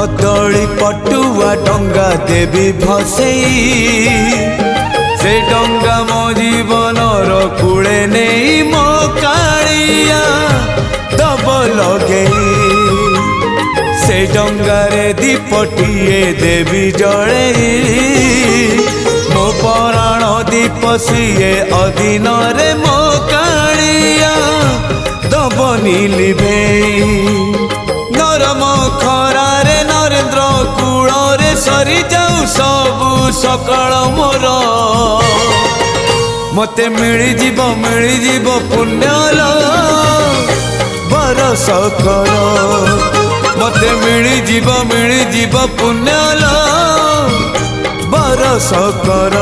कदली पटुआ डंगा देवी भसई से डंगा मो जीवन कूले नहीं मो कालिया दब लगे से डंगारे दीपटिए देवी जड़े मो पराण दीप सीए अधीन रे मो कालिया दबनी लिभे नरम खरारे नरेंद्र कूଳରେ सरी जाऊ सबु सकाळ मोर मते मिली जीव पुण्यल बरस कर मते मिली जीव पुण्यल बरस कर।